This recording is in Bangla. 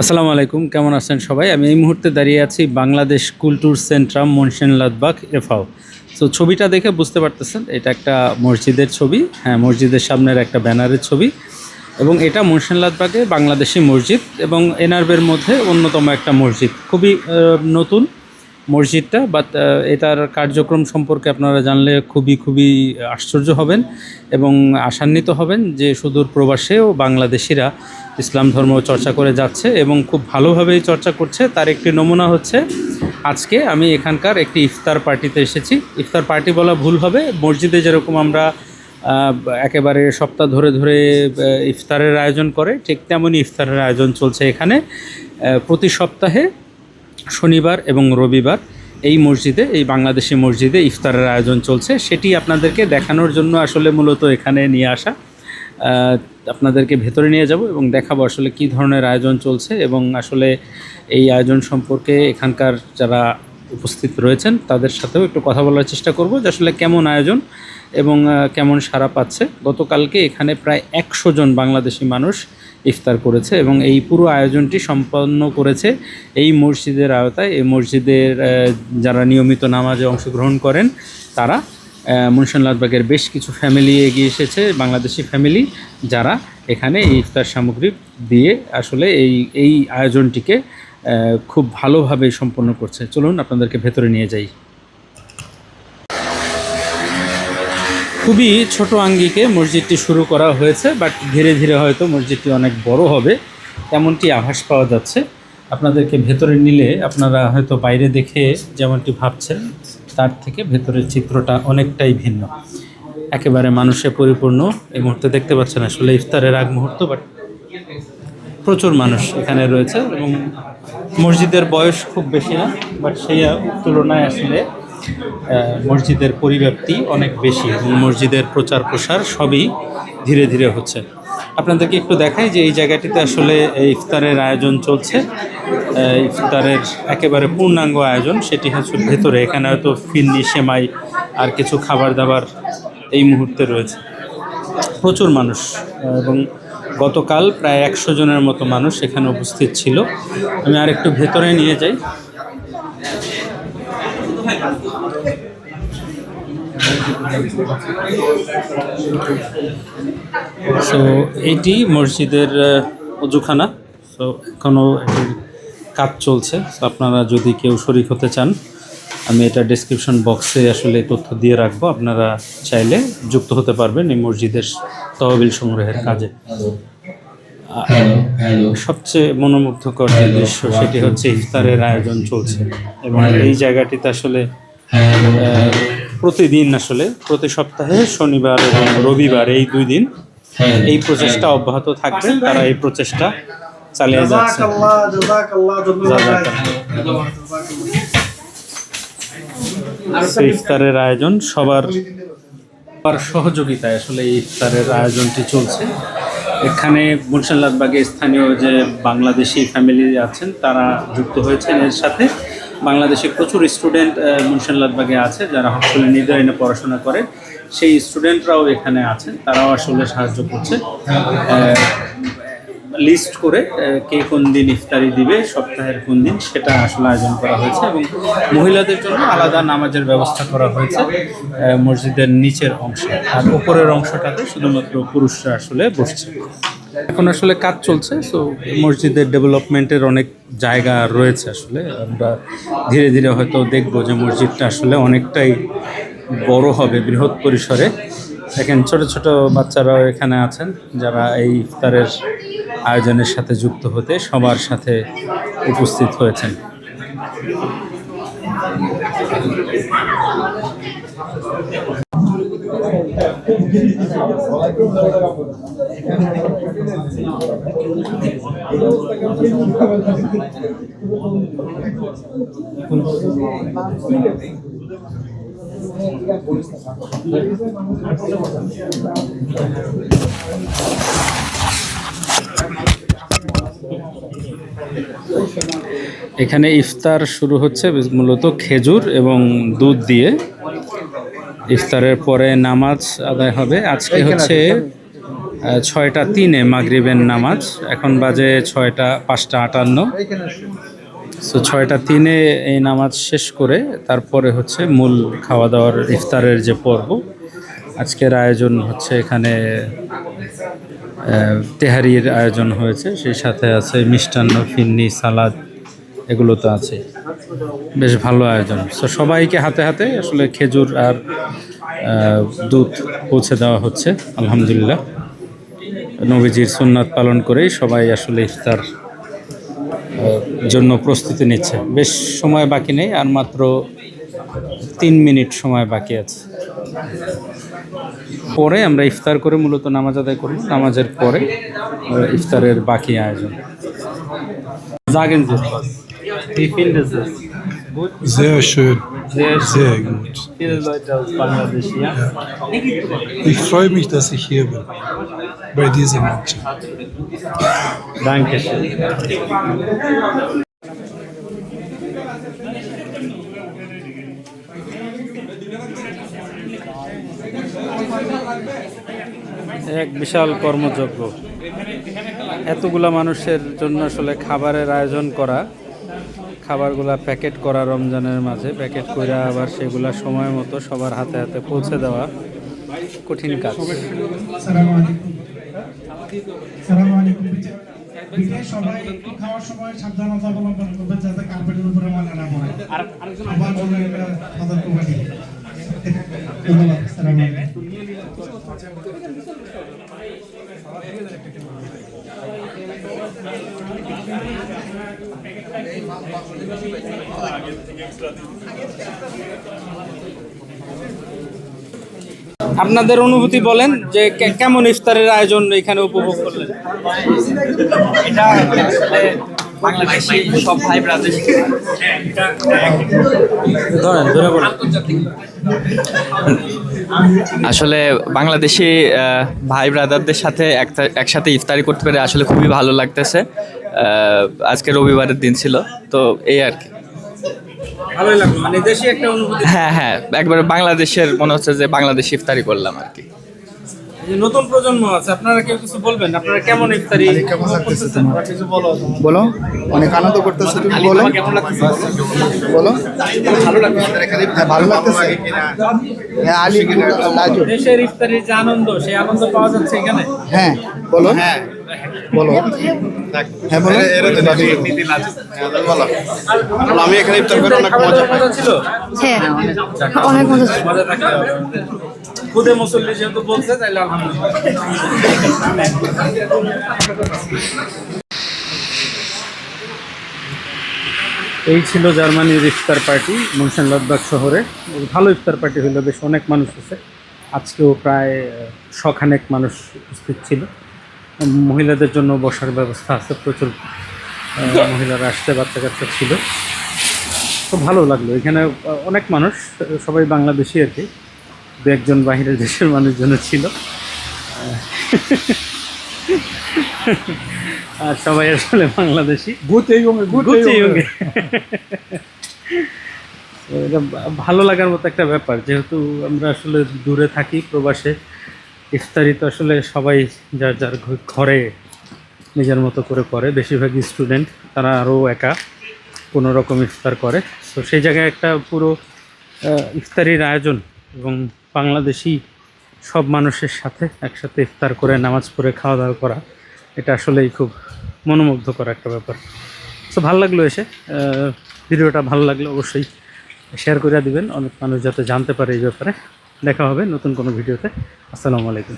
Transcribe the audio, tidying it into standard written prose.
আসসালামু আলাইকুম, কেমন আছেন সবাই? আমি এই মুহূর্তে দাঁড়িয়ে আছি বাংলাদেশ কুলটুর সেন্ট্রাম মনসেনলাদবাগ এফাও। সো ছবিটা দেখে বুঝতে পারতেছেন এটা একটা মসজিদের ছবি। হ্যাঁ, মসজিদের সামনের একটা ব্যানারের ছবি এবং এটা মনসেনলাদবাগে বাংলাদেশি মসজিদ এবং এনআরবের মধ্যে অন্যতম একটা মসজিদ। খুবই নতুন মসজিদটা, বাট এটার কার্যক্রম সম্পর্কে আপনারা জানলে খুবই আশ্চর্য হবেন এবং আশান্বিত হবেন যে সুদূর প্রবাসেও বাংলাদেশিরা ইসলাম ধর্ম চর্চা করে যাচ্ছে এবং খুব ভালোভাবেই চর্চা করছে। তার একটি নমুনা হচ্ছে আজকে আমি এখানকার একটি ইফতার পার্টিতে এসেছি। ইফতার পার্টি বলা ভুল হবে, মসজিদে যেরকম আমরা একেবারে সপ্তাহ ধরে ধরে ইফতারের আয়োজন করে, ঠিক তেমনই ইফতারের আয়োজন চলছে এখানে। প্রতি সপ্তাহে শনিবার এবং রবিবার এই মসজিদে, এই বাংলাদেশি মসজিদে ইফতারের আয়োজন চলছে। সেটি আপনাদেরকে দেখানোর জন্য আসলে মূলত এখানে নিয়ে আসা। আপনাদেরকে ভেতরে নিয়ে যাব এবং দেখাবো আসলে কী ধরনের আয়োজন চলছে এবং আসলে এই আয়োজন সম্পর্কে এখানকার যারা উপস্থিত রয়েছেন তাদের সাথেও একটু কথা বলার চেষ্টা করব যে আসলে কেমন আয়োজন এবং কেমন সাড়া পাচ্ছে। গতকালকে এখানে প্রায় 100 জন বাংলাদেশি মানুষ ইফতার করেছে এবং এই পুরো আয়োজনটি সম্পন্ন করেছে এই মসজিদের আওতায়। এই মসজিদের যারা নিয়মিত নামাজে অংশগ্রহণ করেন তারা, মনসেনলাদবাগের বেশ কিছু ফ্যামিলি এগিয়ে এসেছে, বাংলাদেশি ফ্যামিলি, যারা এখানে এই ইফতার সামগ্রী দিয়ে আসলে এই আয়োজনটিকে খুব ভালোভাবে সম্পন্ন করছে। চলুন আপনাদেরকে ভেতরে নিয়ে যাই। খুবই ছোট আঙ্গিকে মসজিদটি শুরু করা হয়েছে, বাট ধীরে ধীরে হয়তো মসজিদটি অনেক বড় হবে তেমনটি আভাস পাওয়া যাচ্ছে। আপনাদেরকে ভেতরে নিলে আপনারা হয়তো বাইরে দেখে যেমনটি ভাবছেন তার থেকে ভেতরের চিত্রটা অনেকটাই ভিন্ন, একেবারে মানুষে পরিপূর্ণ। এই মুহূর্তে দেখতে পাচ্ছেন আসলে ইফতারের আগ মুহূর্ত, বাট প্রচুর মানুষ এখানে রয়েছে এবং মসজিদের বয়স খুব বেশি না, বাট সেই তুলনায় আসলে মসজিদের পরিব্যাপ্তি অনেক বেশি এবং মসজিদের প্রচার প্রসার সবই ধীরে ধীরে হচ্ছে। আপনাদেরকে একটু দেখাই যে এই জায়গাটিতে আসলে ইফতারের আয়োজন চলছে। ইফতারের একেবারে পূর্ণাঙ্গ আয়োজন সেটি হচ্ছে ভেতরে। এখানে হয়তো ফিরনি, সেমাই আর কিছু খাবার দাবার এই মুহূর্তে রয়েছে। প্রচুর মানুষ এবং গতকাল প্রায় 100 জনের মতো মানুষ এখানে উপস্থিত ছিল। আমি আর একটু ভেতরে নিয়ে যাই। সো এইটি মসজিদের অজুখানা। সো এখনও কাজ চলছে। সো আপনারা যদি কেউ শরিক হতে চান, আমি এটা ডেসক্রিপশন বক্সে আসলে তথ্য দিয়ে রাখবো, আপনারা চাইলে যুক্ত হতে পারবেন এই মসজিদের তহবিল সংগ্রহের কাজে। সবচেয়ে মনোমুগ্ধকর যে দৃশ্য সেটি হচ্ছে ইফতারের আয়োজন চলছে এবং এই জায়গাটিতে আসলে প্রতিদিন আসলে প্রতি সপ্তাহে শনিবার এবং রবিবার এই 2 দিন এই প্রচেষ্টা অব্যাহত থাকবে। তারা এই প্রচেষ্টা চালিয়ে যাচ্ছে। ইফতারের আয়োজন সবার সহযোগিতায় আসলে এই ইফতারের আয়োজনটি চলছে। এখানে মনসেনলাদবাগে স্থানীয় যে বাংলাদেশি ফ্যামিলি আছেন তারা যুক্ত হয়েছেন এর সাথে। বাংলাদেশে প্রচুর স্টুডেন্ট মনসেনলাদবাগে আছে যারা হস্টেলে নির্ধারণে পড়াশোনা করে, সেই স্টুডেন্টরাও এখানে আছেন, তারাও আসলে সাহায্য করছে। লিস্ট করে কে কোন দিন ইফতারি দিবে, সপ্তাহের কোন দিন, সেটা আসলে আয়োজন করা হয়েছে এবং মহিলাদের জন্য আলাদা নামাজের ব্যবস্থা করা হয়েছে মসজিদের নিচের অংশে, আর উপরের অংশটাতে শুধুমাত্র পুরুষরা আসলে বসছে। এখন আসলে কাজ চলছে। সো মসজিদের ডেভেলপমেন্টের অনেক জায়গা রয়েছে। আসলে আমরা ধীরে ধীরে হয়তো দেখব যে মসজিদটা আসলে অনেকটাই বড় হবে, বৃহৎ পরিসরে। দেখেন ছোট ছোট বাচ্চারাও এখানে আছেন যারা এই ইফতারের আয়োজনের সাথে যুক্ত হতে সবার সাথে উপস্থিত হয়েছেন। এখানে ইফতার শুরু হচ্ছে মূলত খেজুর এবং দুধ দিয়ে। ইফতারের পরে নামাজ আদায় হবে। আজকে হচ্ছে 6:03 মাগরিবের নামাজ। এখন বাজে 5:58। সো 6:03 এই নামাজ শেষ করে তারপরে হচ্ছে মূল খাওয়া দাওয়ার ইফতারের যে পর্ব। আজকের আয়োজন হচ্ছে এখানে তেহারির আয়োজন হয়েছে, সেই সাথে আছে মিষ্টান্ন, ফিন্নি, সালাদ, এগুলো তো আছে। বেশ ভালো আয়োজন। সো সবাইকে হাতে হাতে আসলে খেজুর আর দুধ পৌঁছে দেওয়া হচ্ছে। আলহামদুলিল্লাহ, নবীজির সুন্নাত পালন করেই সবাই আসলে ইফতার জন্য প্রস্তুতি নিচ্ছে। বেশ সময় বাকি নেই, আর মাত্র 3 মিনিট সময় বাকি আছে। পরে আমরা ইফতার করে মূলত নামাজ আদায় করব। নামাজের পরে ইফতারের বাকি আয়োজন। Sagen Sie etwas. Wie finden Sie es? Gut? Sehr schön, Sehr schön. sehr gut. Viele Leute aus Bangladesch, ja? Ich freue mich, dass ich hier bin, bei dieser Mannschaft. Dankeschön. এক বিশাল কর্মযজ্ঞ। এতগুলা মানুষের জন্য আসলে খাবারের আয়োজন করা, খাবারগুলা প্যাকেট করা, রমজানের মাঝে প্যাকেট করে আবার সেগুলা সময় মতো সবার হাতে হাতে পৌঁছে দেওয়া কঠিন কাজ। সবাই একটু খাওয়ার সময় সাবধানতা অবলম্বন করবে যাতে কার্পেটের উপরে ময়লা না পড়ে। সবার জন্য এটা সতর্কবাণী। ধন্যবাদ। আসসালামু আলাইকুম। আপনাদের অনুভূতি বলেন যে কেমন ইফতারের আয়োজন এখানে উপভোগ করলেন? এটা আসলে বাংলাদেশি সব ভাই ব্রাদার আসলে বাংলাদেশি ভাই ব্রাদারদের সাথে একসাথে ইফতারি করতে পেরে আসলে খুবই ভালো লাগতেছে। আজকে রবিবারের দিন ছিল, তো এই আর কি। ভালোই লাগলো, মানে দেশি একটা অনুভূতি। হ্যাঁ হ্যাঁ, একবারে বাংলাদেশের মনে হচ্ছে যে বাংলাদেশি ইফতারি করলাম আর কি। যে নতুন প্রজন্ম আছে, আপনারা কেউ কিছু বলবেন? আপনারা কেমন ইফতারি কেমন লাগতেছে তোমার? বলো, অনেক আনন্দ করতেছো তুমি, বলো বলো। ভালো লাগতেছে, হ্যাঁ ভালো লাগতেছে। হ্যাঁ আলী লাজু, দেশের ইফতারির যে আনন্দ, সেই আনন্দ পাওয়া যাচ্ছে এখানে। হ্যাঁ বলো, বলো, হ্যাঁ বলো। আমি এখানে ইফতার করে অনেক মজা ছিল। হ্যাঁ অনেক মজা ছিল। মজা থাকতে হবে। খুদে মুসল্লি যেহেতু বলছে, তাইলে আলহামদুলিল্লাহ। এই ছিল জার্মানির ইফতার পার্টি মনসেনলাদবাগ শহরে। ভালো ইফতার পার্টি হলো, বেশ অনেক মানুষ আছে। আজকেও প্রায় 100 খানেক মানুষ উপস্থিত ছিল। মহিলাদের জন্য বসার ব্যবস্থা আছে, প্রচুর মহিলারা আসছে, বাচ্চা কাচ্চা ছিল। খুব ভালো লাগলো। এখানে অনেক মানুষ, সবাই বাংলাদেশি আর কি, দু একজন বাহিরের দেশের মানুষজন ছিল। আর সবাই আসলে বাংলাদেশি। এটা ভালো লাগার মতো একটা ব্যাপার, যেহেতু আমরা আসলে দূরে থাকি, প্রবাসে। ইফতারি তো আসলে সবাই যার যার ঘরে নিজের মতো করে করে। বেশিরভাগই স্টুডেন্ট, তারা আরও একা কোনো রকম ইফতার করে। তো সেই জায়গায় একটা পুরো ইফতারির আয়োজন এবং বাংলাদেশি সব মানুষের সাথে একসাথে ইফতার করে নামাজ পড়ে খাওয়া দাওয়া করা, এটা আসলেই খুব মনোমুগ্ধকর একটা ব্যাপার। তো ভালো লাগলো এসে। ভিডিওটা ভালো লাগলো অবশ্যই শেয়ার করে দিবেন, অনেক মানুষ যাতে জানতে পারে এই ব্যাপারে। দেখা হবে নতুন কোনো ভিডিওতে। আসসালামু আলাইকুম।